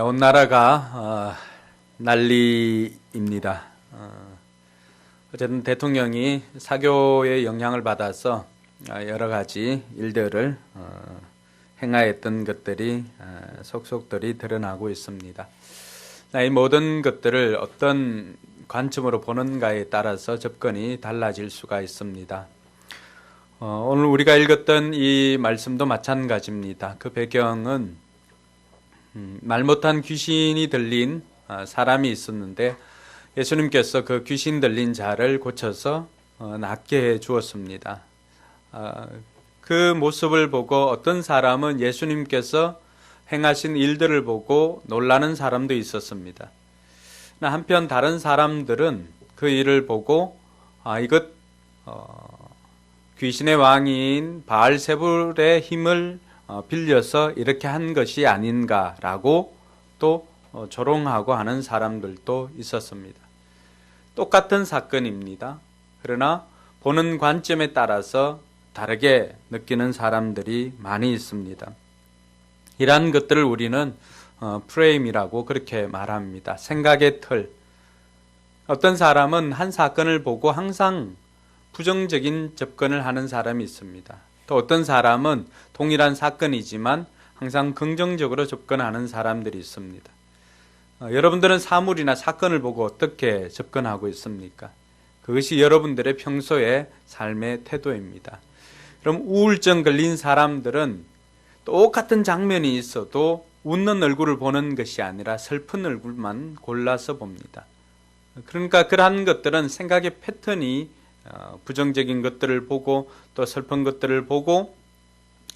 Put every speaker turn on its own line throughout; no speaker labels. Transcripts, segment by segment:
온 나라가 난리입니다. 어쨌든 대통령이 사교의 영향을 받아서 여러 가지 일들을 행하였던 것들이 속속들이 드러나고 있습니다. 이 모든 것들을 어떤 관점으로 보는가에 따라서 접근이 달라질 수가 있습니다. 오늘 우리가 읽었던 이 말씀도 마찬가지입니다. 그 배경은 말 못한 귀신이 들린 사람이 있었는데 예수님께서 그 귀신 들린 자를 고쳐서 낫게 해 주었습니다. 그 모습을 보고 어떤 사람은 예수님께서 행하신 일들을 보고 놀라는 사람도 있었습니다. 한편 다른 사람들은 그 일을 보고 이것 귀신의 왕인 바알세불의 힘을 빌려서 이렇게 한 것이 아닌가라고 또 조롱하고 하는 사람들도 있었습니다. 똑같은 사건입니다. 그러나 보는 관점에 따라서 다르게 느끼는 사람들이 많이 있습니다. 이러한 것들을 우리는 프레임이라고 그렇게 말합니다. 생각의 틀. 어떤 사람은 한 사건을 보고 항상 부정적인 접근을 하는 사람이 있습니다. 또 어떤 사람은 동일한 사건이지만 항상 긍정적으로 접근하는 사람들이 있습니다. 여러분들은 사물이나 사건을 보고 어떻게 접근하고 있습니까? 그것이 여러분들의 평소의 삶의 태도입니다. 그럼 우울증 걸린 사람들은 똑같은 장면이 있어도 웃는 얼굴을 보는 것이 아니라 슬픈 얼굴만 골라서 봅니다. 그러니까 그러한 것들은 생각의 패턴이 부정적인 것들을 보고 또 슬픈 것들을 보고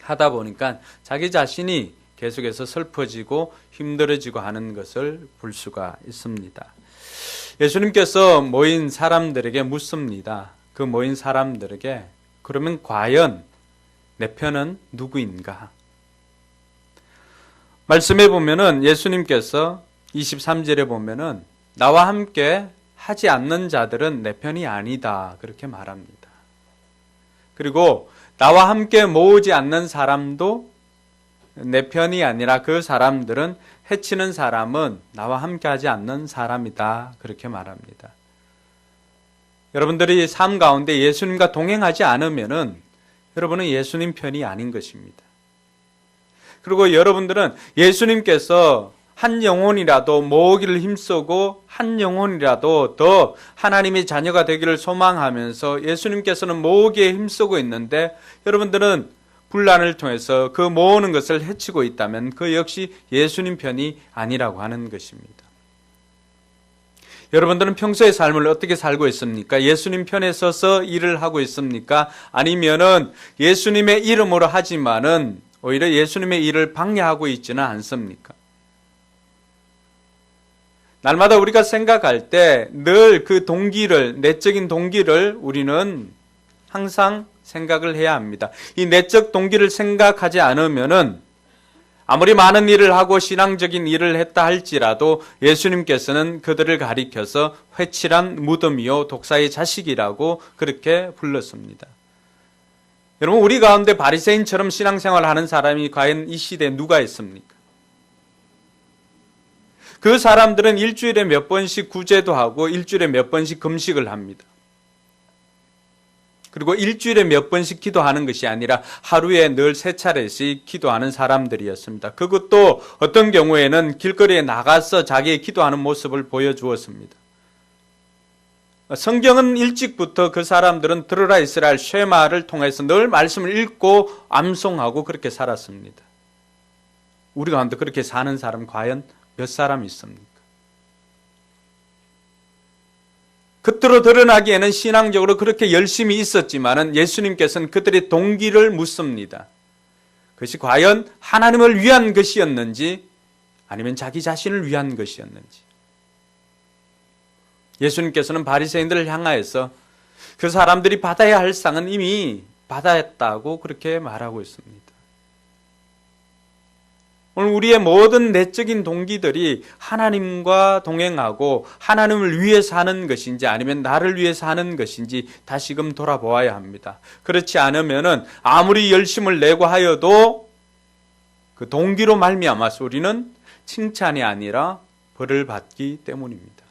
하다 보니까 자기 자신이 계속해서 슬퍼지고 힘들어지고 하는 것을 볼 수가 있습니다. 예수님께서 모인 사람들에게 묻습니다. 그 모인 사람들에게 그러면 과연 내 편은 누구인가? 말씀해 보면은 예수님께서 23절에 보면은 나와 함께 하지 않는 자들은 내 편이 아니다 그렇게 말합니다. 그리고 나와 함께 모으지 않는 사람도 내 편이 아니라 그 사람들은 해치는 사람은 나와 함께 하지 않는 사람이다 그렇게 말합니다. 여러분들이 삶 가운데 예수님과 동행하지 않으면은 여러분은 예수님 편이 아닌 것입니다. 그리고 여러분들은 예수님께서 한 영혼이라도 모으기를 힘쓰고 한 영혼이라도 더 하나님의 자녀가 되기를 소망하면서 예수님께서는 모으기에 힘쓰고 있는데 여러분들은 분란을 통해서 그 모으는 것을 해치고 있다면 그 역시 예수님 편이 아니라고 하는 것입니다. 여러분들은 평소의 삶을 어떻게 살고 있습니까? 예수님 편에 서서 일을 하고 있습니까? 아니면은 예수님의 이름으로 하지만은 오히려 예수님의 일을 방해하고 있지는 않습니까? 날마다 우리가 생각할 때 늘 그 동기를, 내적인 동기를 우리는 항상 생각을 해야 합니다. 이 내적 동기를 생각하지 않으면은 아무리 많은 일을 하고 신앙적인 일을 했다 할지라도 예수님께서는 그들을 가리켜서 회칠한 무덤이요 독사의 자식이라고 그렇게 불렀습니다. 여러분, 우리 가운데 바리새인처럼 신앙생활을 하는 사람이 과연 이 시대에 누가 있습니까? 그 사람들은 일주일에 몇 번씩 구제도 하고 일주일에 몇 번씩 금식을 합니다. 그리고 일주일에 몇 번씩 기도하는 것이 아니라 하루에 늘 3차례씩 기도하는 사람들이었습니다. 그것도 어떤 경우에는 길거리에 나가서 자기의 기도하는 모습을 보여주었습니다. 성경은 일찍부터 그 사람들은 들으라 이스라엘 쉐마를 통해서 늘 말씀을 읽고 암송하고 그렇게 살았습니다. 우리 가운데 그렇게 사는 사람 과연 몇 사람 있습니까? 겉으로 드러나기에는 신앙적으로 그렇게 열심히 있었지만은 예수님께서는 그들의 동기를 묻습니다. 그것이 과연 하나님을 위한 것이었는지 아니면 자기 자신을 위한 것이었는지. 예수님께서는 바리새인들을 향하여서 그 사람들이 받아야 할 상은 이미 받았다고 그렇게 말하고 있습니다. 오늘 우리의 모든 내적인 동기들이 하나님과 동행하고 하나님을 위해서 하는 것인지 아니면 나를 위해서 하는 것인지 다시금 돌아보아야 합니다. 그렇지 않으면은 아무리 열심을 내고 하여도 그 동기로 말미암아서 우리는 칭찬이 아니라 벌을 받기 때문입니다.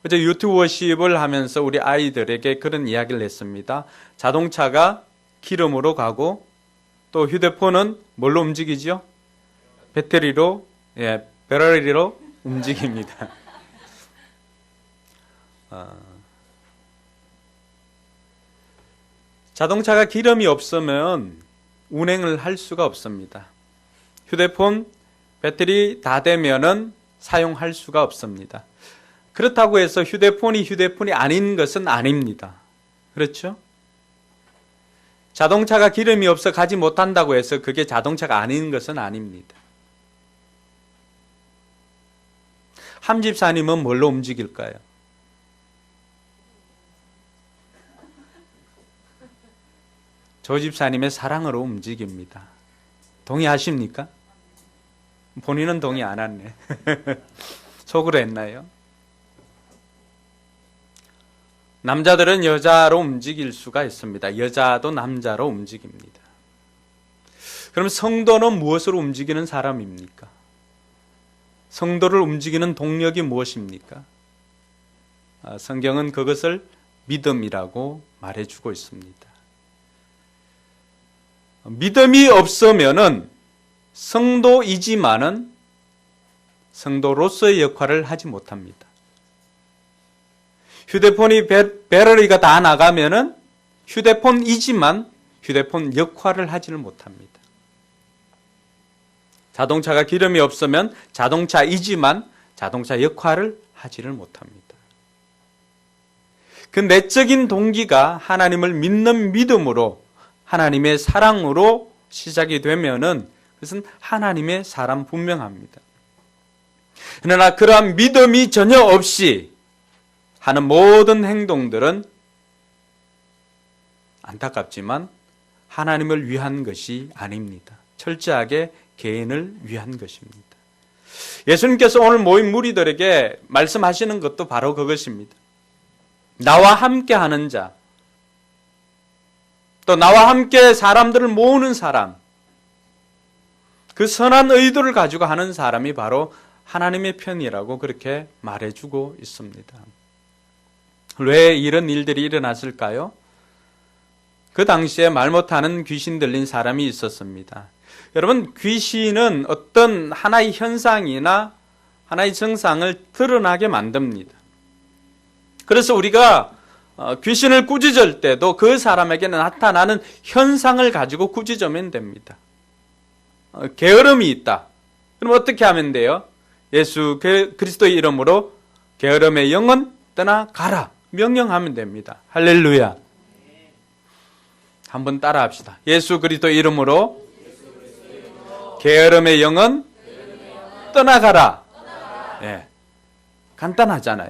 어제 유튜브 워십을 하면서 우리 아이들에게 그런 이야기를 했습니다. 자동차가 기름으로 가고 또 휴대폰은 뭘로 움직이죠? 배터리로, 배터리로 움직입니다. 자동차가 기름이 없으면 운행을 할 수가 없습니다. 휴대폰 배터리 다 되면은 사용할 수가 없습니다. 그렇다고 해서 휴대폰이 아닌 것은 아닙니다. 그렇죠? 자동차가 기름이 없어 가지 못한다고 해서 그게 자동차가 아닌 것은 아닙니다. 함 집사님은 뭘로 움직일까요? 조 집사님의 사랑으로 움직입니다. 동의하십니까? 본인은 동의 안 했네. 속으로 했나요? 남자들은 여자로 움직일 수가 있습니다. 여자도 남자로 움직입니다. 그럼 성도는 무엇으로 움직이는 사람입니까? 성도를 움직이는 동력이 무엇입니까? 성경은 그것을 믿음이라고 말해주고 있습니다. 믿음이 없으면은 성도이지만은 성도로서의 역할을 하지 못합니다. 휴대폰이 배터리가 다 나가면은 휴대폰이지만 휴대폰 역할을 하지를 못합니다. 자동차가 기름이 없으면 자동차이지만 자동차 역할을 하지를 못합니다. 그 내적인 동기가 하나님을 믿는 믿음으로 하나님의 사랑으로 시작이 되면은 그것은 하나님의 사람 분명합니다. 그러나 그러한 믿음이 전혀 없이 하는 모든 행동들은 안타깝지만 하나님을 위한 것이 아닙니다. 철저하게 개인을 위한 것입니다. 예수님께서 오늘 모인 무리들에게 말씀하시는 것도 바로 그것입니다. 나와 함께 하는 자, 또 나와 함께 사람들을 모으는 사람, 그 선한 의도를 가지고 하는 사람이 바로 하나님의 편이라고 그렇게 말해주고 있습니다. 왜 이런 일들이 일어났을까요? 그 당시에 말 못하는 귀신 들린 사람이 있었습니다. 여러분, 귀신은 어떤 하나의 현상이나 하나의 증상을 드러나게 만듭니다. 그래서 우리가 귀신을 꾸짖을 때도 그 사람에게는 나타나는 현상을 가지고 꾸짖으면 됩니다. 게으름이 있다. 그럼 어떻게 하면 돼요? 예수 그리스도의 이름으로 게으름의 영은 떠나가라. 명령하면 됩니다. 할렐루야. 한번 따라 합시다. 예수 그리스도의 이름으로 게으름의 영은 떠나가라. 예. 간단하잖아요.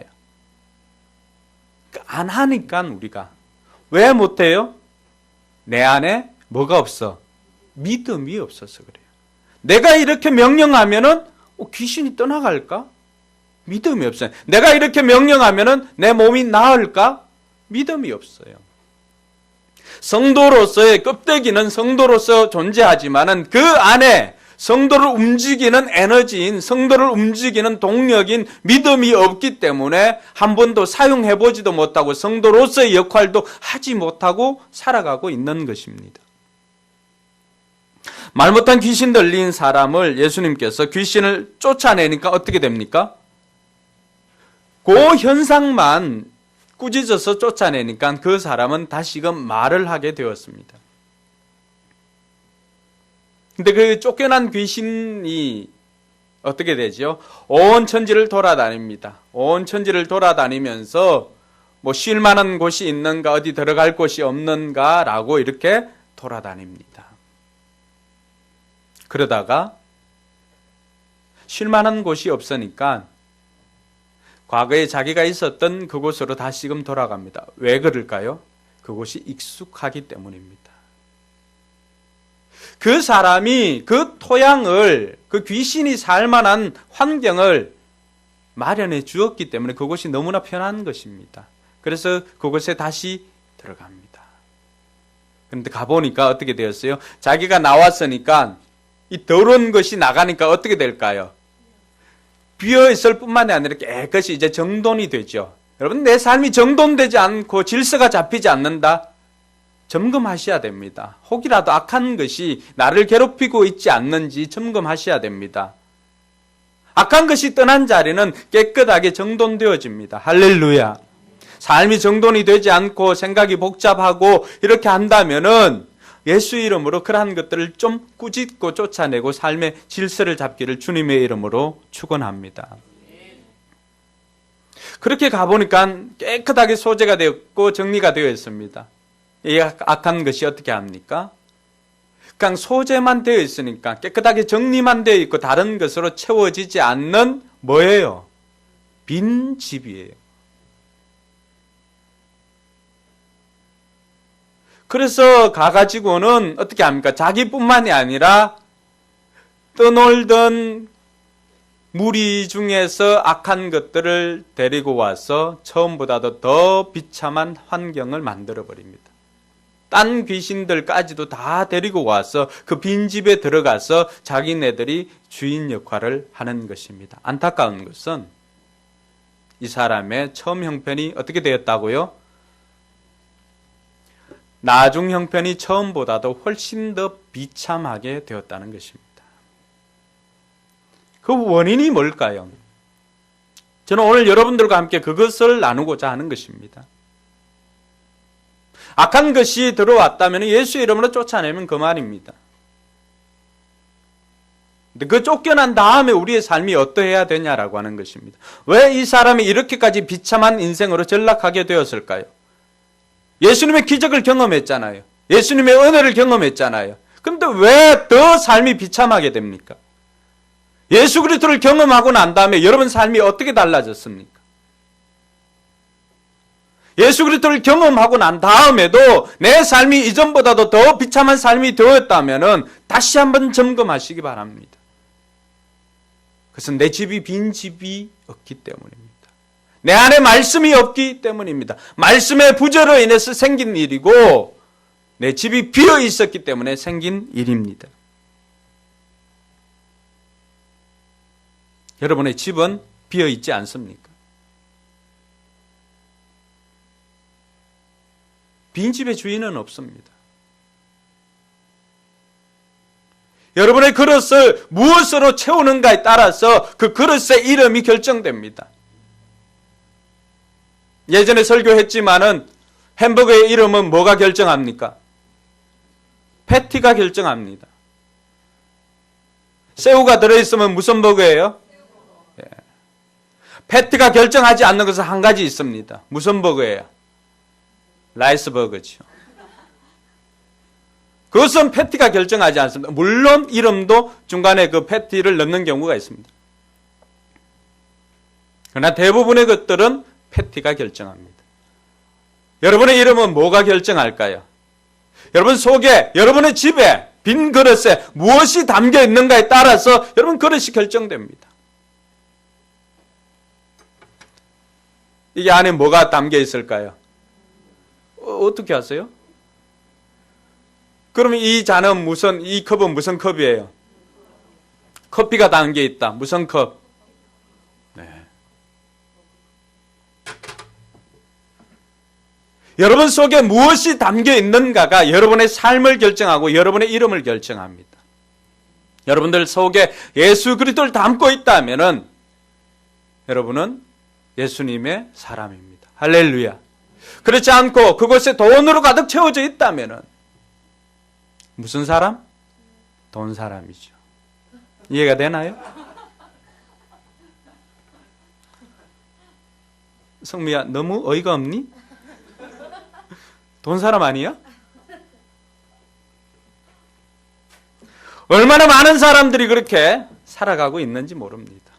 안 하니까 우리가. 왜 못해요? 내 안에 뭐가 없어? 믿음이 없어서 그래요. 내가 이렇게 명령하면은 귀신이 떠나갈까? 믿음이 없어요. 내가 이렇게 명령하면은 내 몸이 나을까? 믿음이 없어요. 성도로서의 껍데기는 성도로서 존재하지만은 그 안에 성도를 움직이는 에너지인, 성도를 움직이는 동력인 믿음이 없기 때문에 한 번도 사용해보지도 못하고 성도로서의 역할도 하지 못하고 살아가고 있는 것입니다. 말 못한 귀신 들린 사람을 예수님께서 귀신을 쫓아내니까 어떻게 됩니까? 그 현상만 꾸짖어서 쫓아내니까 그 사람은 다시금 말을 하게 되었습니다. 근데 그 쫓겨난 귀신이 어떻게 되죠? 온 천지를 돌아다닙니다. 온 천지를 돌아다니면서 뭐 쉴 만한 곳이 있는가, 어디 들어갈 곳이 없는가라고 이렇게 돌아다닙니다. 그러다가 쉴 만한 곳이 없으니까 과거에 자기가 있었던 그곳으로 다시금 돌아갑니다. 왜 그럴까요? 그곳이 익숙하기 때문입니다. 그 사람이 그 토양을, 그 귀신이 살만한 환경을 마련해 주었기 때문에 그곳이 너무나 편한 것입니다. 그래서 그곳에 다시 들어갑니다. 그런데 가보니까 어떻게 되었어요? 자기가 나왔으니까 이 더러운 것이 나가니까 어떻게 될까요? 비어있을 뿐만이 아니라 깨끗이 이제 정돈이 되죠. 여러분, 내 삶이 정돈되지 않고 질서가 잡히지 않는다? 점검하셔야 됩니다. 혹이라도 악한 것이 나를 괴롭히고 있지 않는지 점검하셔야 됩니다. 악한 것이 떠난 자리는 깨끗하게 정돈되어집니다. 할렐루야. 삶이 정돈이 되지 않고 생각이 복잡하고 이렇게 한다면은 예수 이름으로 그러한 것들을 좀 꾸짖고 쫓아내고 삶의 질서를 잡기를 주님의 이름으로 축원합니다. 그렇게 가보니까 깨끗하게 소재가 되었고 정리가 되어 있습니다. 이 악한 것이 어떻게 합니까? 그냥 소재만 되어 있으니까 깨끗하게 정리만 되어 있고 다른 것으로 채워지지 않는 뭐예요? 빈 집이에요. 그래서 가가지고는 어떻게 합니까? 자기뿐만이 아니라 떠놀던 무리 중에서 악한 것들을 데리고 와서 처음보다도 더 비참한 환경을 만들어 버립니다. 딴 귀신들까지도 다 데리고 와서 그 빈집에 들어가서 자기네들이 주인 역할을 하는 것입니다. 안타까운 것은 이 사람의 처음 형편이 어떻게 되었다고요? 나중 형편이 처음보다도 훨씬 더 비참하게 되었다는 것입니다. 그 원인이 뭘까요? 저는 오늘 여러분들과 함께 그것을 나누고자 하는 것입니다. 악한 것이 들어왔다면 예수 이름으로 쫓아내면 그만입니다. 근데 그 쫓겨난 다음에 우리의 삶이 어떠해야 되냐라고 하는 것입니다. 왜 이 사람이 이렇게까지 비참한 인생으로 전락하게 되었을까요? 예수님의 기적을 경험했잖아요. 예수님의 은혜를 경험했잖아요. 그런데 왜 더 삶이 비참하게 됩니까? 예수 그리스도를 경험하고 난 다음에 여러분 삶이 어떻게 달라졌습니까? 예수 그리스도를 경험하고 난 다음에도 내 삶이 이전보다도 더 비참한 삶이 되었다면 다시 한번 점검하시기 바랍니다. 그것은 내 집이 빈 집이 없기 때문입니다. 내 안에 말씀이 없기 때문입니다. 말씀의 부재로 인해서 생긴 일이고 내 집이 비어 있었기 때문에 생긴 일입니다. 여러분의 집은 비어 있지 않습니까? 빈 집의 주인은 없습니다. 여러분의 그릇을 무엇으로 채우는가에 따라서 그 그릇의 이름이 결정됩니다. 예전에 설교했지만은 햄버거의 이름은 뭐가 결정합니까? 패티가 결정합니다. 새우가 들어있으면 무슨 버거예요? 예. 패티가 결정하지 않는 것은 한 가지 있습니다. 무슨 버거예요? 라이스 버거죠. 그것은 패티가 결정하지 않습니다. 물론 이름도 중간에 그 패티를 넣는 경우가 있습니다. 그러나 대부분의 것들은 패티가 결정합니다. 여러분의 이름은 뭐가 결정할까요? 여러분 속에, 여러분의 집에, 빈 그릇에 무엇이 담겨 있는가에 따라서 여러분 그릇이 결정됩니다. 이게 안에 뭐가 담겨 있을까요? 어떻게 아세요? 그러면 이 잔은 이 컵은 무슨 컵이에요? 커피가 담겨 있다. 무슨 컵? 네. 여러분 속에 무엇이 담겨 있는가가 여러분의 삶을 결정하고 여러분의 이름을 결정합니다. 여러분들 속에 예수 그리스도를 담고 있다면은 여러분은 예수님의 사람입니다. 할렐루야. 그렇지 않고 그곳에 돈으로 가득 채워져 있다면은 무슨 사람? 돈 사람이죠. 이해가 되나요? 성미야, 너무 어이가 없니? 돈 사람 아니야? 얼마나 많은 사람들이 그렇게 살아가고 있는지 모릅니다.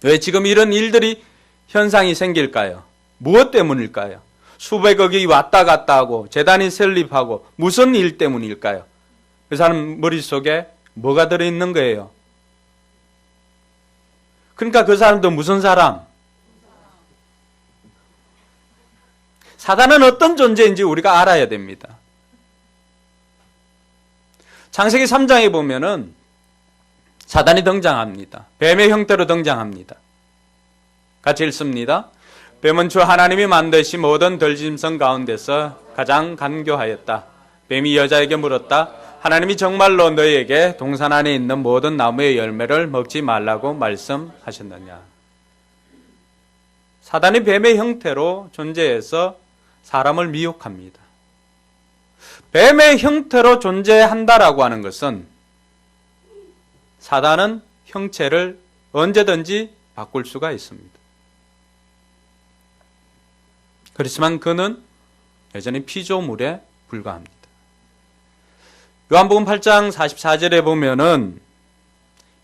왜 지금 이런 일들이 현상이 생길까요? 무엇 때문일까요? 수백억이 왔다 갔다 하고 재단이 설립하고 무슨 일 때문일까요? 그 사람 머릿속에 뭐가 들어있는 거예요? 그러니까 그 사람도 무슨 사람? 사단은 어떤 존재인지 우리가 알아야 됩니다. 창세기 3장에 보면은 사단이 등장합니다. 뱀의 형태로 등장합니다. 같이 읽습니다. 뱀은 주 하나님이 만드신 모든 들짐승 가운데서 가장 간교하였다. 뱀이 여자에게 물었다. 하나님이 정말로 너희에게 동산 안에 있는 모든 나무의 열매를 먹지 말라고 말씀하셨느냐. 사단이 뱀의 형태로 존재해서 사람을 미혹합니다. 뱀의 형태로 존재한다라고 하는 것은 사단은 형체를 언제든지 바꿀 수가 있습니다. 그렇지만 그는 여전히 피조물에 불과합니다. 요한복음 8장 44절에 보면은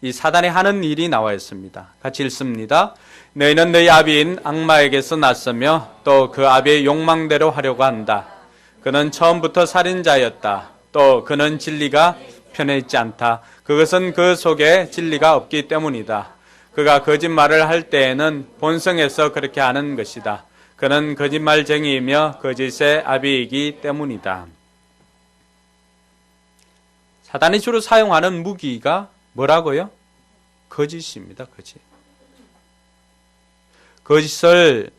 이 사단이 하는 일이 나와 있습니다. 같이 읽습니다. 너희는 너희 아비인 악마에게서 났으며 또 그 아비의 욕망대로 하려고 한다. 그는 처음부터 살인자였다. 또 그는 진리가 편에 있지 않다. 그것은 그 속에 진리가 없기 때문이다. 그가 거짓말을 할 때에는 본성에서 그렇게 하는 것이다. 그는 거짓말쟁이이며 거짓의 아비이기 때문이다. 사단이 주로 사용하는 무기가 뭐라고요? 거짓입니다. 거짓. 거짓을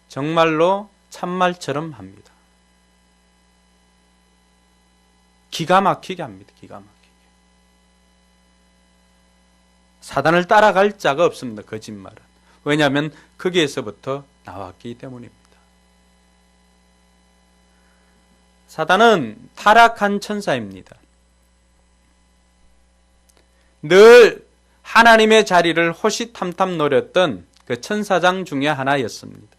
정말로 참말처럼 합니다. 기가 막히게 합니다. 기가 막히게. 사단을 따라갈 자가 없습니다. 거짓말은. 왜냐하면 거기에서부터 나왔기 때문입니다. 사단은 타락한 천사입니다. 늘 하나님의 자리를 호시탐탐 노렸던 그 천사장 중에 하나였습니다.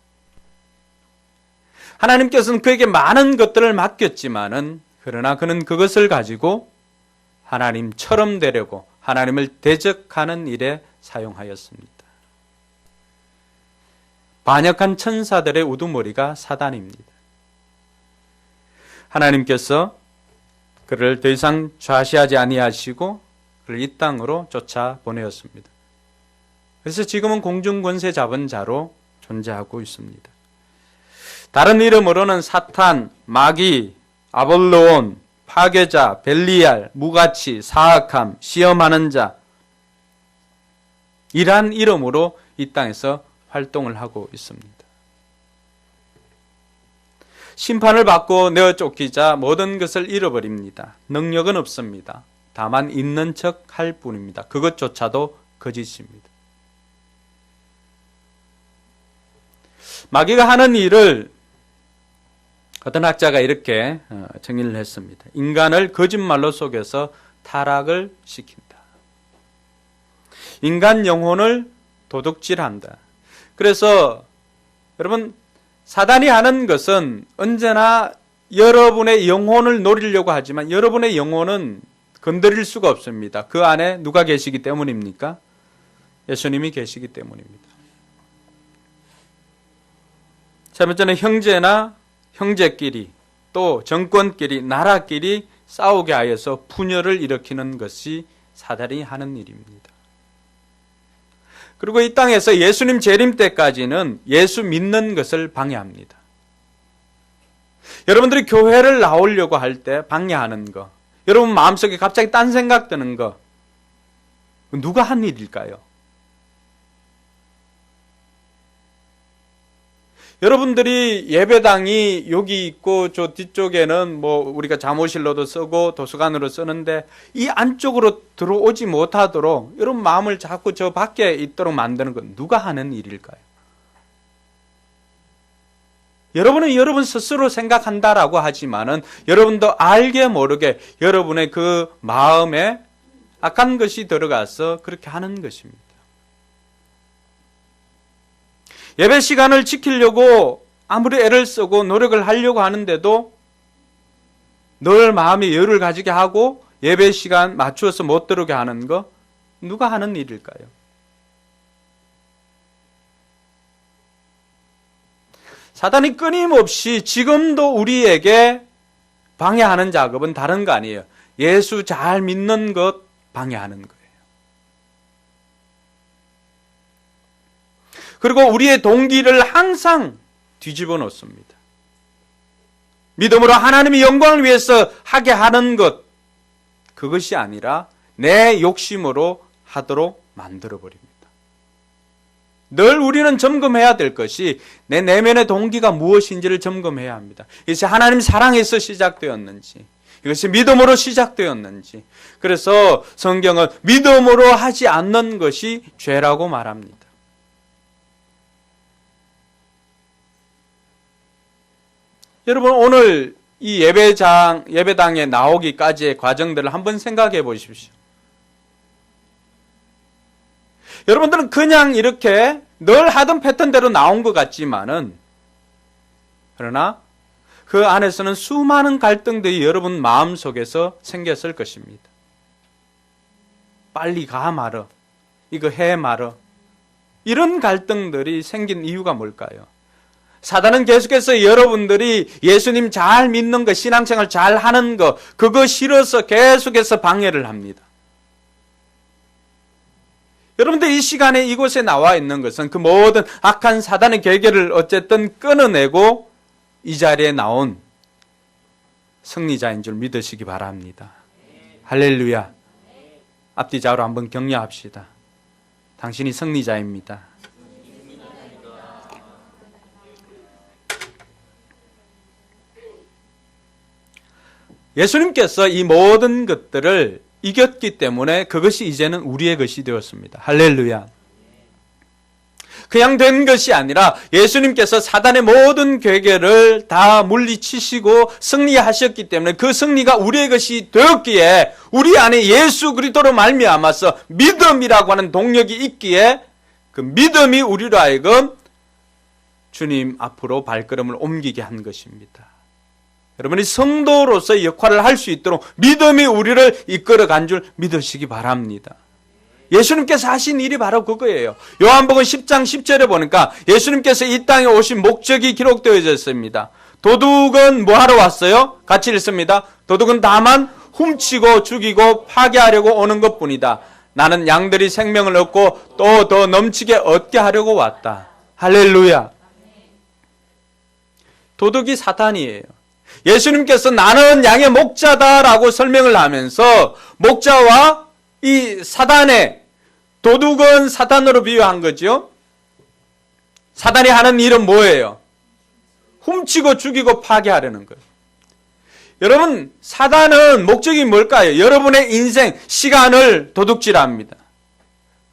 하나님께서는 그에게 많은 것들을 맡겼지만은 그러나 그는 그것을 가지고 하나님처럼 되려고 하나님을 대적하는 일에 사용하였습니다. 반역한 천사들의 우두머리가 사단입니다. 하나님께서 그를 더 이상 좌시하지 아니하시고 그를 이 땅으로 쫓아 보내었습니다. 그래서 지금은 공중권세 잡은 자로 존재하고 있습니다. 다른 이름으로는 사탄, 마귀, 아볼로온, 파괴자, 벨리알, 무가치, 사악함, 시험하는 자, 이러한 이름으로 이 땅에서 활동을 하고 있습니다. 심판을 받고 내어 쫓기자 모든 것을 잃어버립니다. 능력은 없습니다. 다만 있는 척 할 뿐입니다. 그것조차도 거짓입니다. 마귀가 하는 일을 어떤 학자가 이렇게 정의를 했습니다. 인간을 거짓말로 속여서 타락을 시킨다. 인간 영혼을 도둑질한다. 그래서 여러분, 사단이 하는 것은 언제나 여러분의 영혼을 노리려고 하지만 여러분의 영혼은 건드릴 수가 없습니다. 그 안에 누가 계시기 때문입니까? 예수님이 계시기 때문입니다. 세 번째는 형제나 형제끼리 또 정권끼리 나라끼리 싸우게 하여서 분열을 일으키는 것이 사단이 하는 일입니다. 그리고 이 땅에서 예수님 재림 때까지는 예수 믿는 것을 방해합니다. 여러분들이 교회를 나오려고 할 때 방해하는 거, 여러분 마음속에 갑자기 딴 생각 드는 거, 누가 한 일일까요? 여러분들이 예배당이 여기 있고 저 뒤쪽에는 뭐 우리가 잠옷실로도 쓰고 도서관으로 쓰는데 이 안쪽으로 들어오지 못하도록 여러분 마음을 자꾸 저 밖에 있도록 만드는 건 누가 하는 일일까요? 여러분은 여러분 스스로 생각한다라고 하지만은 여러분도 알게 모르게 여러분의 그 마음에 악한 것이 들어가서 그렇게 하는 것입니다. 예배 시간을 지키려고 아무리 애를 쓰고 노력을 하려고 하는데도 늘 마음에 여유를 가지게 하고 예배 시간 맞추어서 못 들어오게 하는 거 누가 하는 일일까요? 사단이 끊임없이 지금도 우리에게 방해하는 작업은 다른 거 아니에요. 예수 잘 믿는 것 방해하는 거예요. 그리고 우리의 동기를 항상 뒤집어 놓습니다. 믿음으로 하나님의 영광을 위해서 하게 하는 것, 그것이 아니라 내 욕심으로 하도록 만들어버립니다. 늘 우리는 점검해야 될 것이 내 내면의 동기가 무엇인지를 점검해야 합니다. 이것이 하나님 사랑에서 시작되었는지, 이것이 믿음으로 시작되었는지. 그래서 성경은 믿음으로 하지 않는 것이 죄라고 말합니다. 여러분, 오늘 이 예배당에 나오기까지의 과정들을 한번 생각해 보십시오. 여러분들은 그냥 이렇게 늘 하던 패턴대로 나온 것 같지만은, 그러나 그 안에서는 수많은 갈등들이 여러분 마음속에서 생겼을 것입니다. 빨리 가 말어, 이거 해 말어. 이런 갈등들이 생긴 이유가 뭘까요? 사단은 계속해서 여러분들이 예수님 잘 믿는 것, 신앙생활 잘 하는 것, 그거 싫어서 계속해서 방해를 합니다. 여러분들 이 시간에 이곳에 나와 있는 것은 그 모든 악한 사단의 계계를 어쨌든 끊어내고 이 자리에 나온 승리자인 줄 믿으시기 바랍니다. 할렐루야. 앞뒤 좌우로 한번 격려합시다. 당신이 승리자입니다. 예수님께서 이 모든 것들을 이겼기 때문에 그것이 이제는 우리의 것이 되었습니다. 할렐루야. 그냥 된 것이 아니라 예수님께서 사단의 모든 괴계를 다 물리치시고 승리하셨기 때문에 그 승리가 우리의 것이 되었기에 우리 안에 예수 그리스도로 말미암아서 믿음이라고 하는 동력이 있기에 그 믿음이 우리로 하여금 주님 앞으로 발걸음을 옮기게 한 것입니다. 여러분이 성도로서의 역할을 할 수 있도록 믿음이 우리를 이끌어간 줄 믿으시기 바랍니다. 예수님께서 하신 일이 바로 그거예요. 요한복음 10장 10절에 보니까 예수님께서 이 땅에 오신 목적이 기록되어 있습니다. 도둑은 뭐하러 왔어요? 같이 읽습니다. 도둑은 다만 훔치고 죽이고 파괴하려고 오는 것뿐이다. 나는 양들이 생명을 얻고 또 더 넘치게 얻게 하려고 왔다. 할렐루야. 도둑이 사탄이에요. 예수님께서 나는 양의 목자다라고 설명을 하면서 목자와 이 사단의 도둑은 사탄으로 비유한 거죠. 사단이 하는 일은 뭐예요? 훔치고 죽이고 파괴하려는 거예요. 여러분, 사단은 목적이 뭘까요? 여러분의 인생, 시간을 도둑질합니다.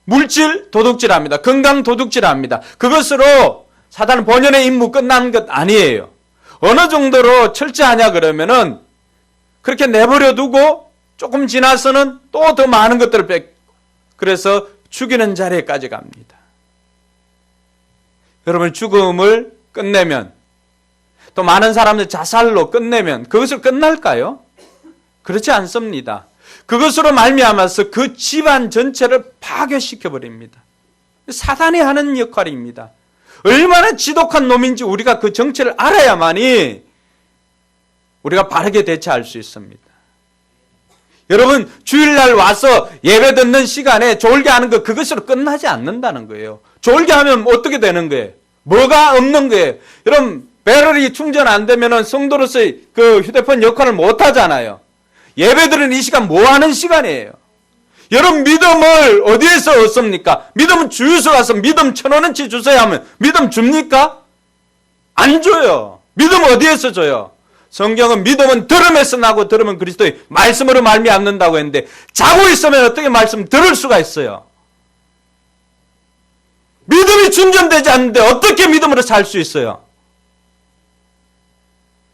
물질 도둑질합니다. 건강 도둑질합니다. 그것으로 사단은 본연의 임무 끝난 것 아니에요. 어느 정도로 철저하냐 그러면은 그렇게 내버려 두고 조금 지나서는 또 더 많은 것들을 그래서 죽이는 자리에까지 갑니다. 여러분, 죽음을 끝내면 또 많은 사람들 자살로 끝내면 그것을 끝날까요? 그렇지 않습니다. 그것으로 말미암아서 그 집안 전체를 파괴시켜 버립니다. 사단이 하는 역할입니다. 얼마나 지독한 놈인지 우리가 그 정체를 알아야만이 우리가 바르게 대처할 수 있습니다. 여러분, 주일날 와서 예배 듣는 시간에 졸게 하는 거 그것으로 끝나지 않는다는 거예요. 졸게 하면 어떻게 되는 거예요? 뭐가 없는 거예요? 여러분, 배럴이 충전 안 되면 성도로서의 그 휴대폰 역할을 못 하잖아요. 예배들은 이 시간 뭐 하는 시간이에요? 여러분, 믿음을 어디에서 얻습니까? 믿음은 주유소 가서 믿음 1,000원어치 주세요 하면 믿음 줍니까? 안 줘요. 믿음 어디에서 줘요? 성경은 믿음은 들음에서 나고 들으면 그리스도의 말씀으로 말미암는다고 했는데 자고 있으면 어떻게 말씀 들을 수가 있어요? 믿음이 충전되지 않는데 어떻게 믿음으로 살 수 있어요?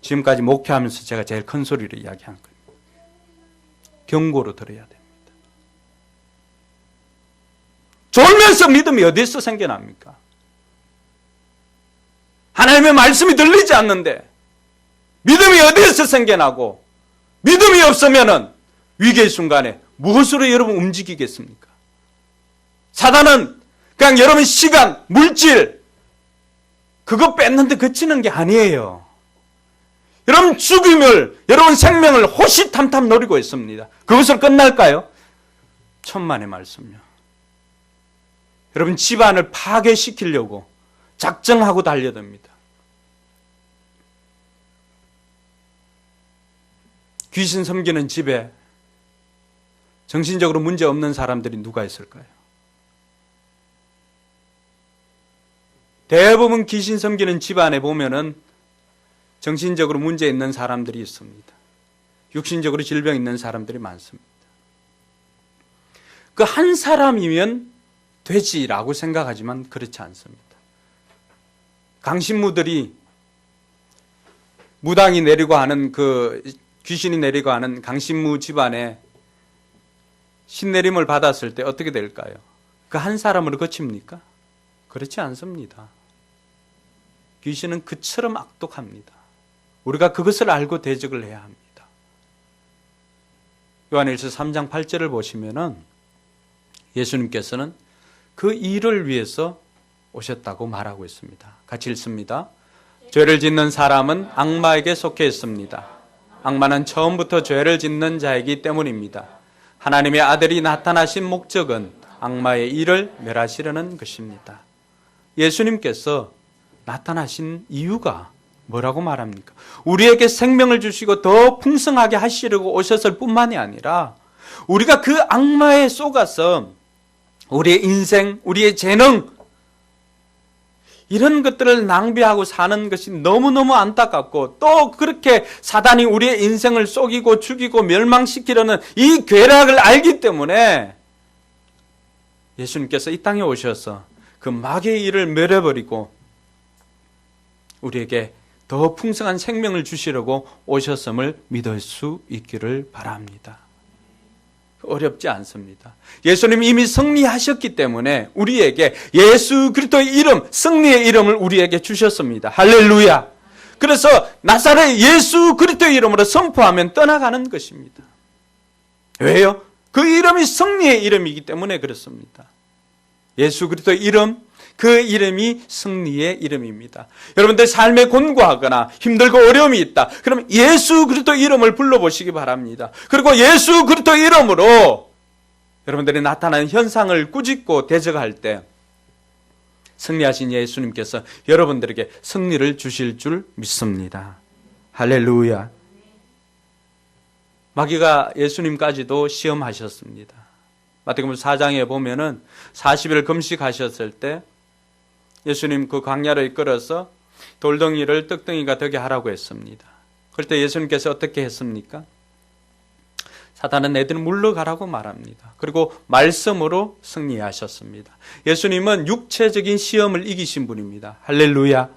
지금까지 목회하면서 제가 제일 큰 소리로 이야기한 거예요. 경고로 들어야 됩니다. 졸면서 믿음이 어디서 생겨납니까? 하나님의 말씀이 들리지 않는데 믿음이 어디에서 생겨나고 믿음이 없으면 위기의 순간에 무엇으로 여러분 움직이겠습니까? 사단은 그냥 여러분 시간, 물질 그거 뺏는데 그치는 게 아니에요. 여러분 죽임을, 여러분 생명을 호시탐탐 노리고 있습니다. 그것으로 끝날까요? 천만의 말씀요. 여러분 집안을 파괴시키려고 작정하고 달려듭니다. 귀신 섬기는 집에 정신적으로 문제 없는 사람들이 누가 있을까요? 대부분 귀신 섬기는 집안에 보면은 정신적으로 문제 있는 사람들이 있습니다. 육신적으로 질병 있는 사람들이 많습니다. 그 한 사람이면 되지라고 생각하지만 그렇지 않습니다. 강신무들이 무당이 내리고 하는 귀신이 내리고 하는 강신무 집안에 신내림을 받았을 때 어떻게 될까요? 그 한 사람으로 그칩니까? 그렇지 않습니다. 귀신은 그처럼 악독합니다. 우리가 그것을 알고 대적을 해야 합니다. 요한일서 3장 8절을 보시면은 예수님께서는 그 일을 위해서 오셨다고 말하고 있습니다. 같이 읽습니다. 죄를 짓는 사람은 악마에게 속해 있습니다. 악마는 처음부터 죄를 짓는 자이기 때문입니다. 하나님의 아들이 나타나신 목적은 악마의 일을 멸하시려는 것입니다. 예수님께서 나타나신 이유가 뭐라고 말합니까? 우리에게 생명을 주시고 더 풍성하게 하시려고 오셨을 뿐만이 아니라 우리가 그 악마에 속아서 우리의 인생, 우리의 재능 이런 것들을 낭비하고 사는 것이 너무너무 안타깝고 또 그렇게 사단이 우리의 인생을 속이고 죽이고 멸망시키려는 이 괴락을 알기 때문에 예수님께서 이 땅에 오셔서 그 마귀의 일을 멸해버리고 우리에게 더 풍성한 생명을 주시려고 오셨음을 믿을 수 있기를 바랍니다. 어렵지 않습니다. 예수님이 이미 승리하셨기 때문에 우리에게 예수 그리스도의 이름, 승리의 이름을 우리에게 주셨습니다. 할렐루야. 그래서 나사렛 예수 그리스도의 이름으로 선포하면 떠나가는 것입니다. 왜요? 그 이름이 승리의 이름이기 때문에 그렇습니다. 예수 그리스도의 이름, 그 이름이 승리의 이름입니다. 여러분들 삶에 곤고하거나 힘들고 어려움이 있다. 그럼 예수 그리스도 이름을 불러보시기 바랍니다. 그리고 예수 그리스도 이름으로 여러분들이 나타나는 현상을 꾸짖고 대적할 때 승리하신 예수님께서 여러분들에게 승리를 주실 줄 믿습니다. 할렐루야. 마귀가 예수님까지도 시험하셨습니다. 마태복음 4장에 보면은 40일 금식하셨을 때 예수님 그 광야로 이끌어서 돌덩이를 떡덩이가 되게 하라고 했습니다. 그럴 때 예수님께서 어떻게 했습니까? 사단은 애들 물러가라고 말합니다. 그리고 말씀으로 승리하셨습니다. 예수님은 육체적인 시험을 이기신 분입니다. 할렐루야.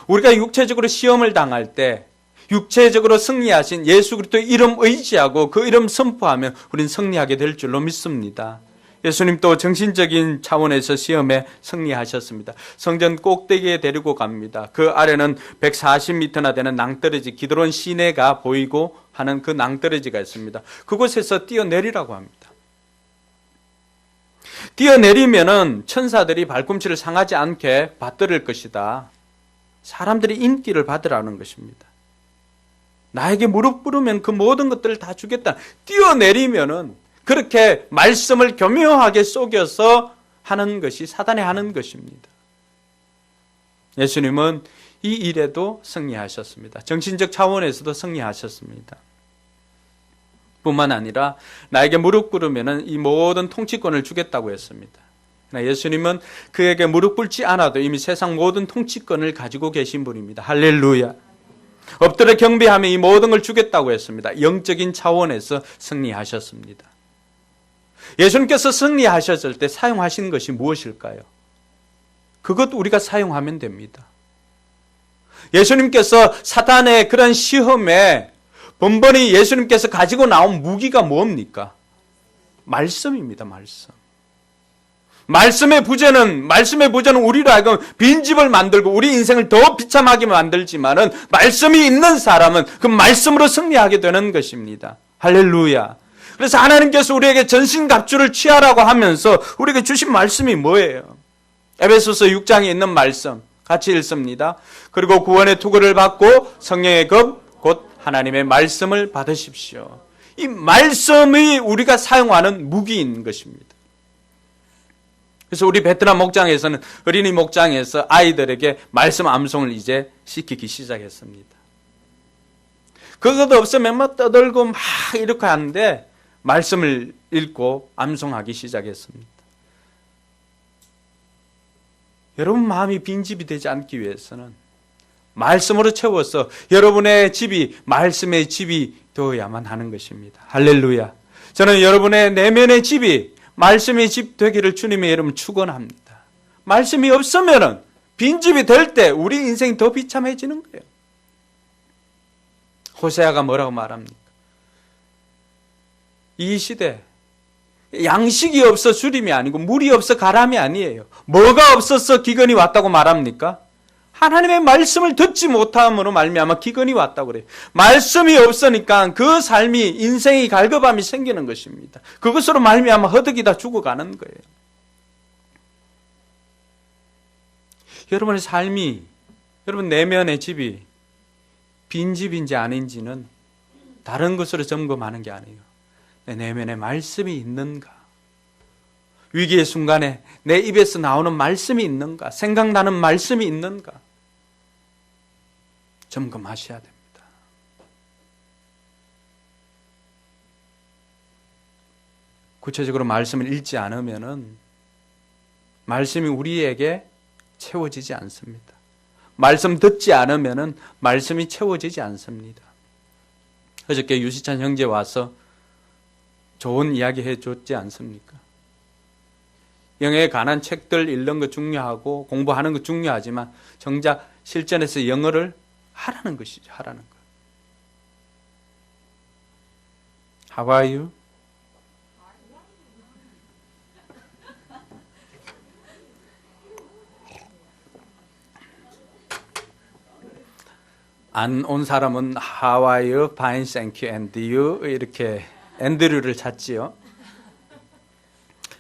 우리가 육체적으로 시험을 당할 때 육체적으로 승리하신 예수 그리스도의 이름 의지하고 그 이름 선포하면 우리는 승리하게 될 줄로 믿습니다. 예수님 또 정신적인 차원에서 시험에 승리하셨습니다. 성전 꼭대기에 데리고 갑니다. 그 아래는 140m나 되는 낭떠러지 기드론 시내가 보이고 하는 그 낭떠러지가 있습니다. 그곳에서 뛰어내리라고 합니다. 뛰어내리면은 천사들이 발꿈치를 상하지 않게 받들을 것이다. 사람들이 인기를 받으라는 것입니다. 나에게 무릎 꿇으면 그 모든 것들을 다 주겠다. 뛰어내리면은 그렇게 말씀을 교묘하게 속여서 하는 것이 사단이 하는 것입니다. 예수님은 이 일에도 승리하셨습니다. 정신적 차원에서도 승리하셨습니다. 뿐만 아니라 나에게 무릎 꿇으면 이 모든 통치권을 주겠다고 했습니다. 예수님은 그에게 무릎 꿇지 않아도 이미 세상 모든 통치권을 가지고 계신 분입니다. 할렐루야. 엎드려 경배하며 이 모든 걸 주겠다고 했습니다. 영적인 차원에서 승리하셨습니다. 예수님께서 승리하셨을 때 사용하신 것이 무엇일까요? 그것 우리가 사용하면 됩니다. 예수님께서 사탄의 그런 시험에 번번이 예수님께서 가지고 나온 무기가 뭡니까? 말씀입니다. 말씀. 말씀의 부재는 우리로 하여금 빈집을 만들고 우리 인생을 더 비참하게 만들지만은 말씀이 있는 사람은 그 말씀으로 승리하게 되는 것입니다. 할렐루야. 그래서 하나님께서 우리에게 전신갑주를 취하라고 하면서 우리에게 주신 말씀이 뭐예요? 에베소서 6장에 있는 말씀 같이 읽습니다. 그리고 구원의 투구를 받고 성령의 급 곧 하나님의 말씀을 받으십시오. 이 말씀이 우리가 사용하는 무기인 것입니다. 그래서 우리 베트남 목장에서는 어린이 목장에서 아이들에게 말씀 암송을 이제 시키기 시작했습니다. 그것도 없으면 막 떠들고 막 이렇게 하는데 말씀을 읽고 암송하기 시작했습니다. 여러분 마음이 빈집이 되지 않기 위해서는 말씀으로 채워서 여러분의 집이 말씀의 집이 되어야만 하는 것입니다. 할렐루야. 저는 여러분의 내면의 집이 말씀의 집 되기를 주님의 이름 축원합니다. 말씀이 없으면은 빈집이 될 때 우리 인생이 더 비참해지는 거예요. 호세아가 뭐라고 말합니까? 이 시대 양식이 없어 주림이 아니고 물이 없어 가람이 아니에요. 뭐가 없어서 기근이 왔다고 말합니까? 하나님의 말씀을 듣지 못함으로 말미암아 기근이 왔다고 그래요. 말씀이 없으니까 그 삶이 인생이 갈급함이 생기는 것입니다. 그것으로 말미암아 허덕이다 죽어가는 거예요. 여러분의 삶이, 여러분 내면의 집이 빈집인지 아닌지는 다른 것으로 점검하는 게 아니에요. 내 내면에 말씀이 있는가? 위기의 순간에 내 입에서 나오는 말씀이 있는가? 생각나는 말씀이 있는가? 점검하셔야 됩니다. 구체적으로 말씀을 읽지 않으면은 말씀이 우리에게 채워지지 않습니다. 말씀 듣지 않으면은 말씀이 채워지지 않습니다. 어저께 유시찬 형제 와서 좋은 이야기 해줬지 않습니까? 영어에 관한 책들 읽는 거 중요하고 공부하는 거 중요하지만 정작 실전에서 영어를 하라는 것이죠. 하라는 것. How are you? 안 온 사람은 How are you? Fine, thank you. And you? 이렇게 앤드류를 찾지요.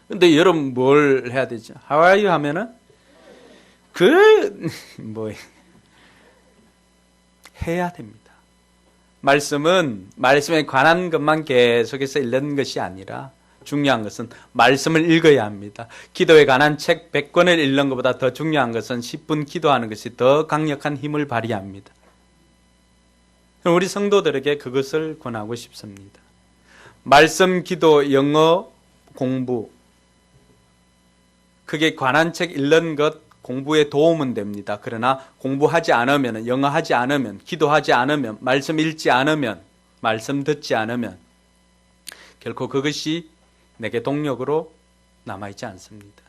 근데 여러분 뭘 해야 되죠? How are you? 하면은 해야 됩니다. 말씀은 말씀에 관한 것만 계속해서 읽는 것이 아니라 중요한 것은 말씀을 읽어야 합니다. 기도에 관한 책 100권을 읽는 것보다 더 중요한 것은 10분 기도하는 것이 더 강력한 힘을 발휘합니다. 우리 성도들에게 그것을 권하고 싶습니다. 말씀, 기도, 영어, 공부, 그게 관한 책 읽는 것 공부에 도움은 됩니다. 그러나 공부하지 않으면, 영어 하지 않으면, 기도하지 않으면, 말씀 읽지 않으면, 말씀 듣지 않으면 결코 그것이 내게 동력으로 남아있지 않습니다.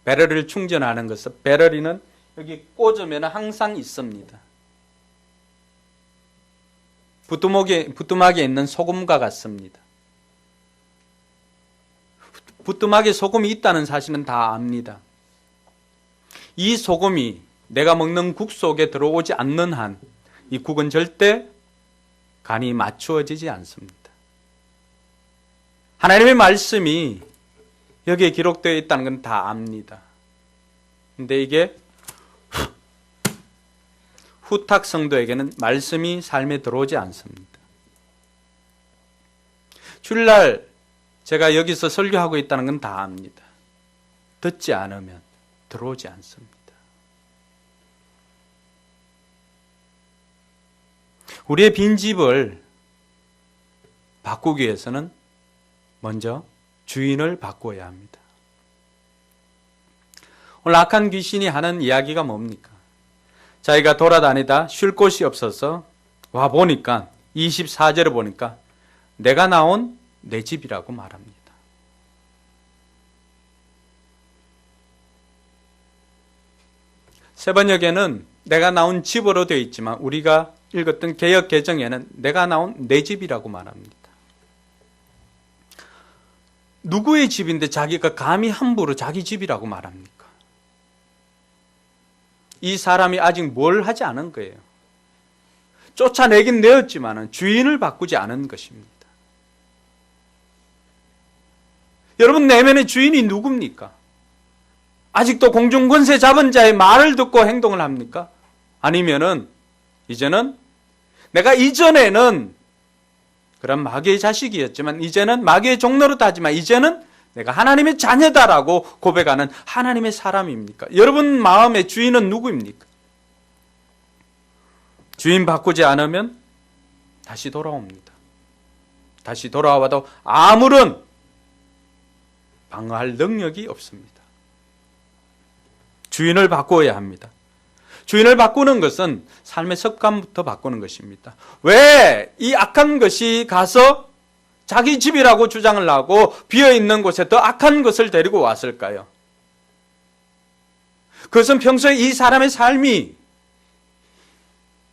배터리를 충전하는 것은 배터리는 여기 꽂으면 항상 있습니다. 부뚜막에 있는 소금과 같습니다. 부뚜막에 소금이 있다는 사실은 다 압니다. 이 소금이 내가 먹는 국 속에 들어오지 않는 한 이 국은 절대 간이 맞추어지지 않습니다. 하나님의 말씀이 여기에 기록되어 있다는 건 다 압니다. 근데 이게 후탁 성도에게는 말씀이 삶에 들어오지 않습니다. 주일날 제가 여기서 설교하고 있다는 건 다 압니다. 듣지 않으면 들어오지 않습니다. 우리의 빈집을 바꾸기 위해서는 먼저 주인을 바꾸어야 합니다. 오늘 악한 귀신이 하는 이야기가 뭡니까? 자기가 돌아다니다 쉴 곳이 없어서 와 보니까 24절을 보니까 내가 나온 내 집이라고 말합니다. 세번역에는 내가 나온 집으로 되어 있지만 우리가 읽었던 개역 개정에는 내가 나온 내 집이라고 말합니다. 누구의 집인데 자기가 감히 함부로 자기 집이라고 말합니까? 이 사람이 아직 뭘 하지 않은 거예요. 쫓아내긴 내었지만 주인을 바꾸지 않은 것입니다. 여러분 내면의 주인이 누굽니까? 아직도 공중권세 잡은 자의 말을 듣고 행동을 합니까? 아니면은 이제는 내가 이전에는 그런 마귀의 자식이었지만 이제는 마귀의 종로로 따지만 이제는 내가 하나님의 자녀다라고 고백하는 하나님의 사람입니까? 여러분 마음의 주인은 누구입니까? 주인 바꾸지 않으면 다시 돌아옵니다. 다시 돌아와도 아무런 방어할 능력이 없습니다. 주인을 바꾸어야 합니다. 주인을 바꾸는 것은 삶의 습관부터 바꾸는 것입니다. 왜 이 악한 것이 가서 자기 집이라고 주장을 하고 비어있는 곳에 더 악한 것을 데리고 왔을까요? 그것은 평소에 이 사람의 삶이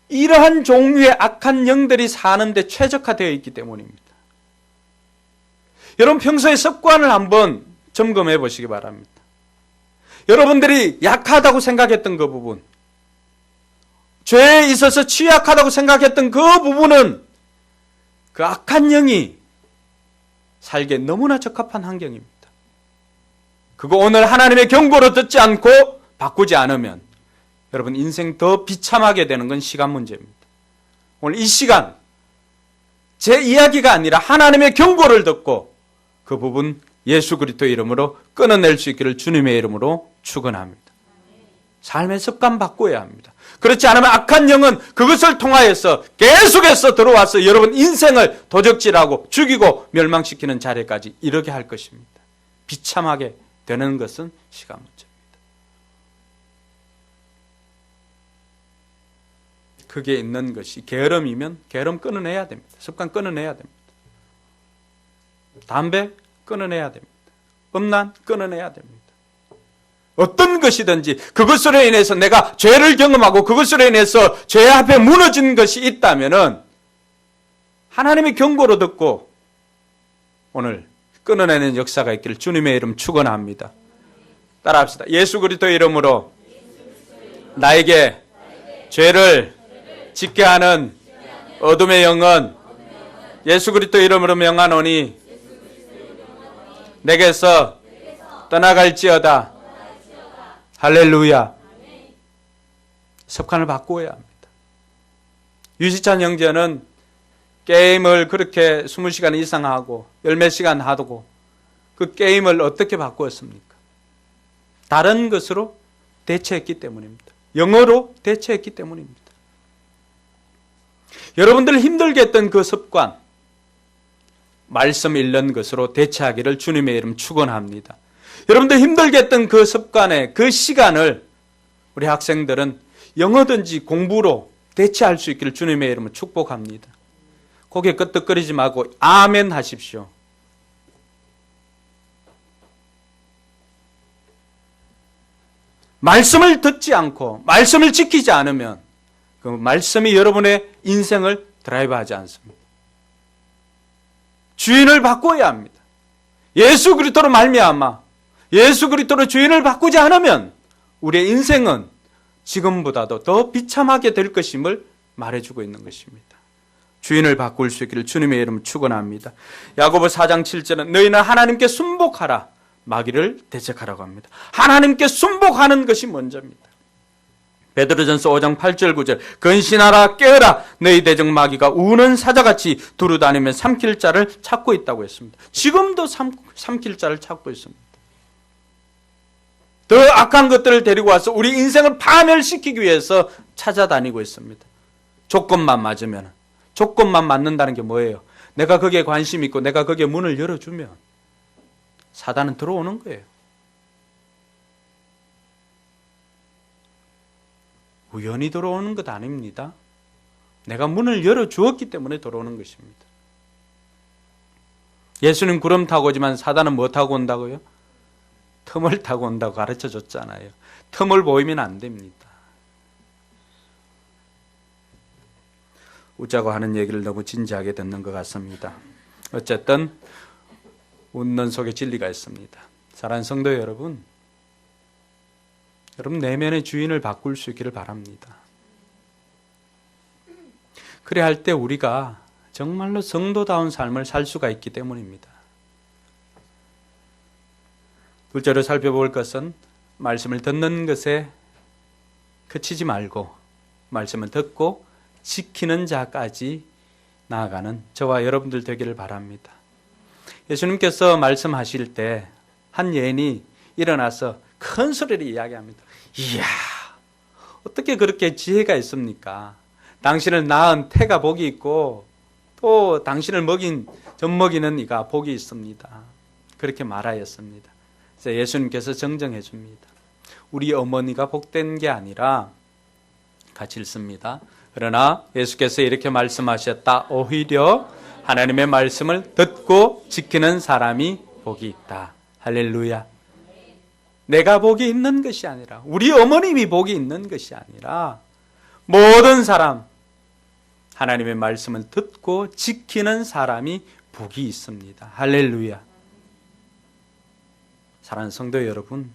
이러한 종류의 악한 영들이 사는데 최적화되어 있기 때문입니다. 여러분 평소의 습관을 한번 점검해 보시기 바랍니다. 여러분들이 약하다고 생각했던 그 부분, 죄에 있어서 취약하다고 생각했던 그 부분은 그 악한 영이 살기에 너무나 적합한 환경입니다. 그거 오늘 하나님의 경고를 듣지 않고 바꾸지 않으면 여러분 인생 더 비참하게 되는 건 시간 문제입니다. 오늘 이 시간 제 이야기가 아니라 하나님의 경고를 듣고 그 부분 예수 그리스도의 이름으로 끊어낼 수 있기를 주님의 이름으로 축원합니다. 삶의 습관 바꿔야 합니다. 그렇지 않으면 악한 영은 그것을 통하여서 계속해서 들어와서 여러분 인생을 도적질하고 죽이고 멸망시키는 자리까지 이르게 할 것입니다. 비참하게 되는 것은 시간 문제입니다. 그게 있는 것이 게으름이면 게으름 끊어내야 됩니다. 습관 끊어내야 됩니다. 담배 끊어내야 됩니다. 음란 끊어내야 됩니다. 어떤 것이든지 그것으로 인해서 내가 죄를 경험하고 그것으로 인해서 죄 앞에 무너진 것이 있다면은 하나님의 경고로 듣고 오늘 끊어내는 역사가 있기를 주님의 이름 축원합니다. 따라합시다. 예수 그리스도의 이름으로 나에게 죄를 짓게 하는 어둠의 영은 예수 그리스도의 이름으로 명하노니 내게서 떠나갈지어다. 할렐루야. 습관을 바꾸어야 합니다. 유시찬 형제는 게임을 그렇게 20시간 이상 하고 열몇 시간 하고 그 게임을 어떻게 바꾸었습니까? 다른 것으로 대체했기 때문입니다. 영어로 대체했기 때문입니다. 여러분들 힘들게 했던 그 습관, 말씀 읽는 것으로 대체하기를 주님의 이름 축원합니다. 여러분들 힘들게 했던 그 습관의 그 시간을 우리 학생들은 영어든지 공부로 대체할 수 있기를 주님의 이름으로 축복합니다. 고개 끄덕거리지 말고 아멘 하십시오. 말씀을 듣지 않고 말씀을 지키지 않으면 그 말씀이 여러분의 인생을 드라이브하지 않습니다. 주인을 바꿔야 합니다. 예수 그리스도로 말미암아 예수 그리스도로 주인을 바꾸지 않으면 우리의 인생은 지금보다도 더 비참하게 될 것임을 말해주고 있는 것입니다. 주인을 바꿀 수 있기를 주님의 이름 축원합니다. 야고보 4장 7절은 너희는 하나님께 순복하라 마귀를 대적하라고 합니다. 하나님께 순복하는 것이 먼저입니다. 베드로전서 5장 8절 9절 근신하라 깨어라 너희 대적 마귀가 우는 사자같이 두루다니며 삼킬 자를 찾고 있다고 했습니다. 지금도 삼킬 자를 찾고 있습니다. 더 악한 것들을 데리고 와서 우리 인생을 파멸시키기 위해서 찾아다니고 있습니다. 조건만 맞으면, 조건만 맞는다는 게 뭐예요? 내가 거기에 관심 있고 내가 거기에 문을 열어주면 사단은 들어오는 거예요. 우연히 들어오는 것 아닙니다. 내가 문을 열어주었기 때문에 들어오는 것입니다. 예수는 구름 타고 오지만 사단은 뭐 타고 온다고요? 틈을 타고 온다고 가르쳐 줬잖아요. 틈을 보이면 안 됩니다. 웃자고 하는 얘기를 너무 진지하게 듣는 것 같습니다. 어쨌든 웃는 속에 진리가 있습니다. 사랑하는 성도 여러분, 여러분 내면의 주인을 바꿀 수 있기를 바랍니다. 그래야 할 때 우리가 정말로 성도다운 삶을 살 수가 있기 때문입니다. 둘째로 살펴볼 것은 말씀을 듣는 것에 그치지 말고 말씀을 듣고 지키는 자까지 나아가는 저와 여러분들 되기를 바랍니다. 예수님께서 말씀하실 때 한 여인이 일어나서 큰 소리로 이야기합니다. 이야, 어떻게 그렇게 지혜가 있습니까? 당신을 낳은 태가 복이 있고 또 당신을 젖먹이는 이가 복이 있습니다. 그렇게 말하였습니다. 그래서 예수님께서 정정해 줍니다. 우리 어머니가 복된 게 아니라, 같이 읽습니다. 그러나 예수께서 이렇게 말씀하셨다. 오히려 하나님의 말씀을 듣고 지키는 사람이 복이 있다. 할렐루야. 내가 복이 있는 것이 아니라, 우리 어머님이 복이 있는 것이 아니라, 모든 사람, 하나님의 말씀을 듣고 지키는 사람이 복이 있습니다. 할렐루야. 사랑하는 성도 여러분,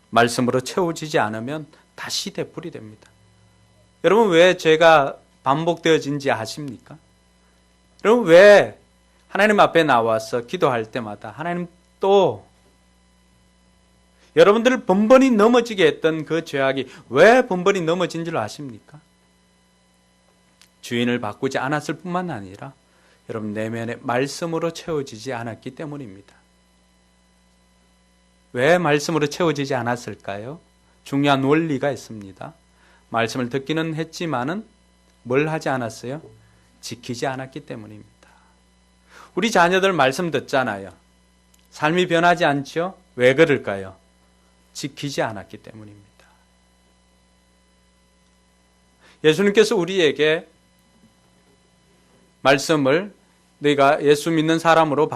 말씀으로 채워지지 않으면 다시 되풀이 됩니다. 여러분, 왜 죄가 반복되어진지 아십니까? 여러분, 왜 하나님 앞에 나와서 기도할 때마다 하나님 또 여러분들을 번번이 넘어지게 했던 그 죄악이 왜 번번이 넘어진 줄 아십니까? 주인을 바꾸지 않았을 뿐만 아니라 여러분 내면의 말씀으로 채워지지 않았기 때문입니다. 왜 말씀으로 채워지지 않았을까요? 중요한 원리가 있습니다. 말씀을 듣기는 했지만은 뭘 하지 않았어요? 지키지 않았기 때문입니다. 우리 자녀들 말씀 듣잖아요. 삶이 변하지 않죠? 왜 그럴까요? 지키지 않았기 때문입니다. 예수님께서 우리에게 말씀을 내가 예수 믿는 사람으로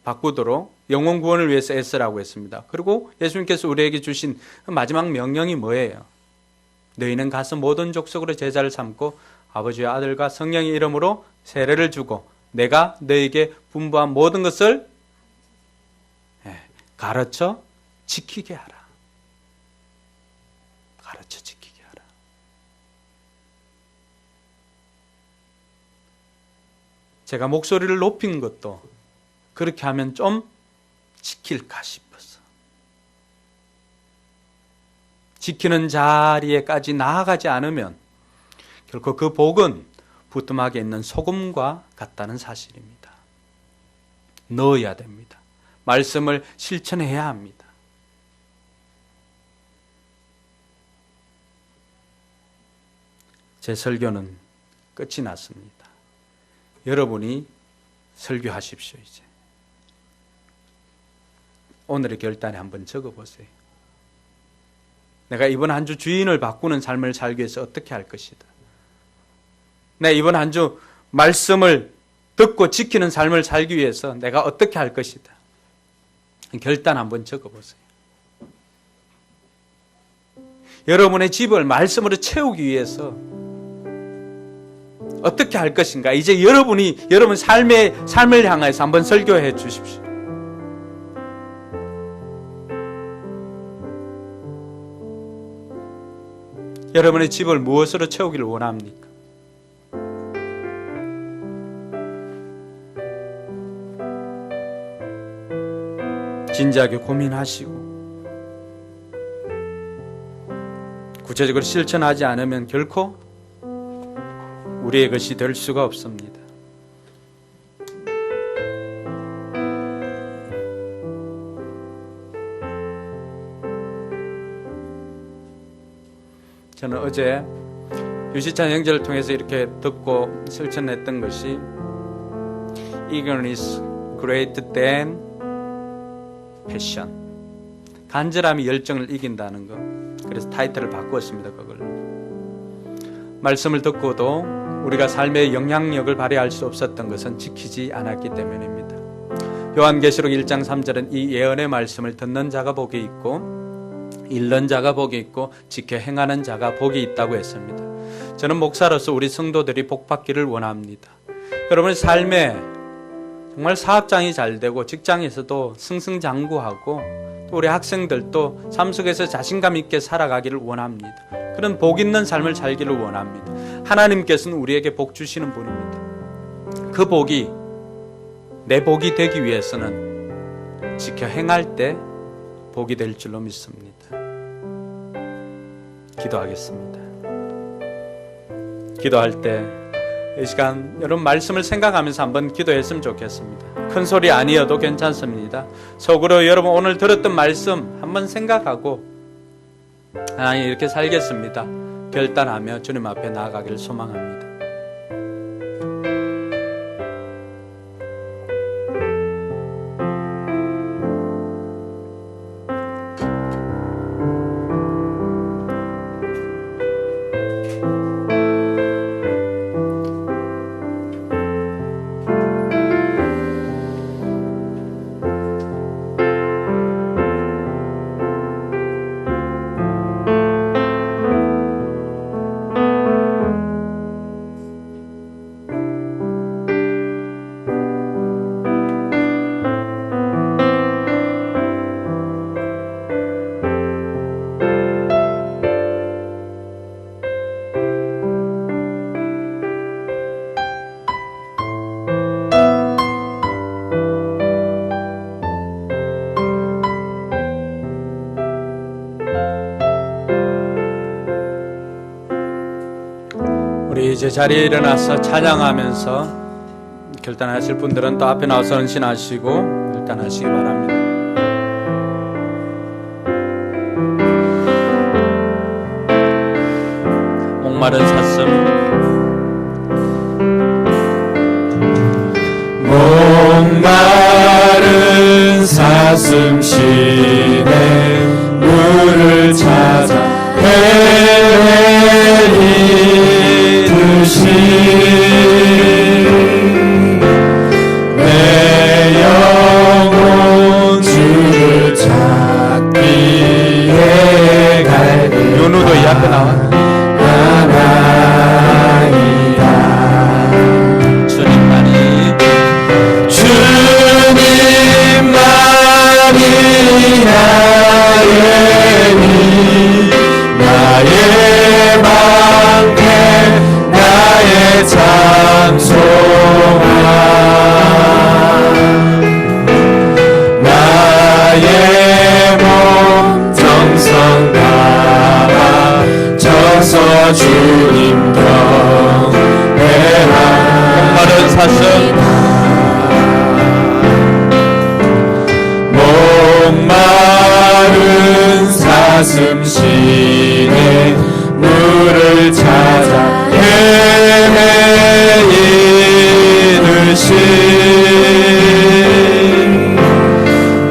바꾸도록 영혼 구원을 위해서 애쓰라고 했습니다. 그리고 예수님께서 우리에게 주신 마지막 명령이 뭐예요? 너희는 가서 모든 족속으로 제자를 삼고 아버지와 아들과 성령의 이름으로 세례를 주고 내가 너희에게 분부한 모든 것을 가르쳐 지키게 하라. 가르쳐 지키게 하라. 제가 목소리를 높인 것도 그렇게 하면 좀 지킬까 싶어서. 지키는 자리에까지 나아가지 않으면 결코 그 복은 부뚜막에 있는 소금과 같다는 사실입니다. 넣어야 됩니다. 말씀을 실천해야 합니다. 제 설교는 끝이 났습니다. 여러분이 설교하십시오. 이제 오늘의 결단에 한번 적어보세요. 내가 이번 한 주 주인을 바꾸는 삶을 살기 위해서 어떻게 할 것이다. 내가 이번 한 주 말씀을 듣고 지키는 삶을 살기 위해서 내가 어떻게 할 것이다. 결단 한번 적어보세요. 여러분의 집을 말씀으로 채우기 위해서 어떻게 할 것인가. 이제 여러분이 여러분 삶을 향해서 한번 설교해 주십시오. 여러분의 집을 무엇으로 채우기를 원합니까? 진지하게 고민하시고 구체적으로 실천하지 않으면 결코 우리의 것이 될 수가 없습니다. 저는 어제 유시찬 형제를 통해서 이렇게 듣고 실천했던 것이 Ignorance greater than passion. 간절함이 열정을 이긴다는 것. 그래서 타이틀을 바꾸었습니다. 그걸. 말씀을 듣고도 우리가 삶의 영향력을 발휘할 수 없었던 것은 지키지 않았기 때문입니다. 요한계시록 1장 3절은 이 예언의 말씀을 듣는 자가 복이 있고 읽는 자가 복이 있고 지켜 행하는 자가 복이 있다고 했습니다. 저는 목사로서 우리 성도들이 복받기를 원합니다. 여러분의 삶에 정말 사업장이 잘 되고 직장에서도 승승장구하고 또 우리 학생들도 삶 속에서 자신감 있게 살아가기를 원합니다. 그런 복 있는 삶을 살기를 원합니다. 하나님께서는 우리에게 복 주시는 분입니다. 그 복이 내 복이 되기 위해서는 지켜 행할 때 복이 될 줄로 믿습니다. 기도하겠습니다. 기도할 때 이 시간 여러분 말씀을 생각하면서 한번 기도했으면 좋겠습니다. 큰 소리 아니어도 괜찮습니다. 속으로 여러분 오늘 들었던 말씀 한번 생각하고 하나님 이렇게 살겠습니다. 결단하며 주님 앞에 나아가기를 소망합니다. 자리에 일어나서 찬양하면서 결단하실 분들은 또 앞에 나와서 헌신하시고 결단하시기 바랍니다. 목마른 사슴,
목마른 사슴 시내 물을 찾아 헤매이듯이 내 영혼 주를 찾기에 갈 길
윤우도 이 앞에 나와.
하나이다.
주님만이
주님만이 나의 힘, 나의 방패, 나의 장소와 나의 몸 정성 다하 져서 주님 경배하.
목마른 사슴,
목마른 사슴 시내 물을 찾아 헤매이듯이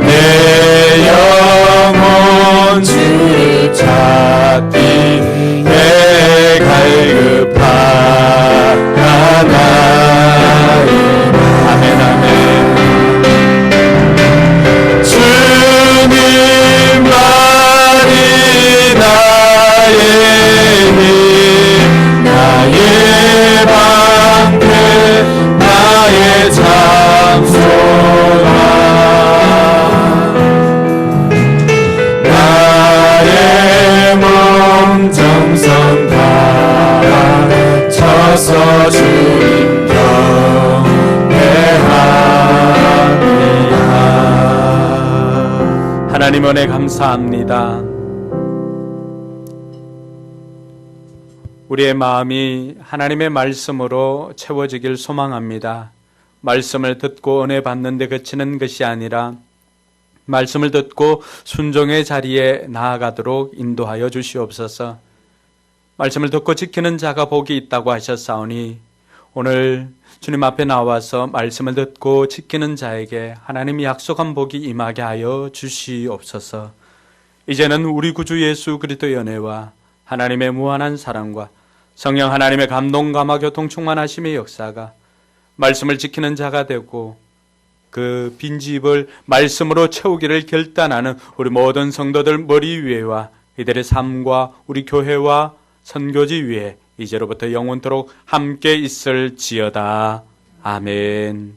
내 영혼 주를 찾기에 갈급하나이다. 아멘 아멘. 주님만이 나의 힘, 나의 방패, 나의 장소와 나의 몸 정성 다하 쳐서 주님 경배하리라.
하나님 은혜 감사합니다. 우리의 마음이 하나님의 말씀으로 채워지길 소망합니다. 말씀을 듣고 은혜 받는데 그치는 것이 아니라 말씀을 듣고 순종의 자리에 나아가도록 인도하여 주시옵소서. 말씀을 듣고 지키는 자가 복이 있다고 하셨사오니 오늘 주님 앞에 나와서 말씀을 듣고 지키는 자에게 하나님이 약속한 복이 임하게 하여 주시옵소서. 이제는 우리 구주 예수 그리스도의 은혜와 하나님의 무한한 사랑과 성령 하나님의 감동 감화 교통 충만하심의 역사가 말씀을 지키는 자가 되고 그 빈집을 말씀으로 채우기를 결단하는 우리 모든 성도들 머리 위에와 이들의 삶과 우리 교회와 선교지 위에 이제로부터 영원토록 함께 있을지어다. 아멘.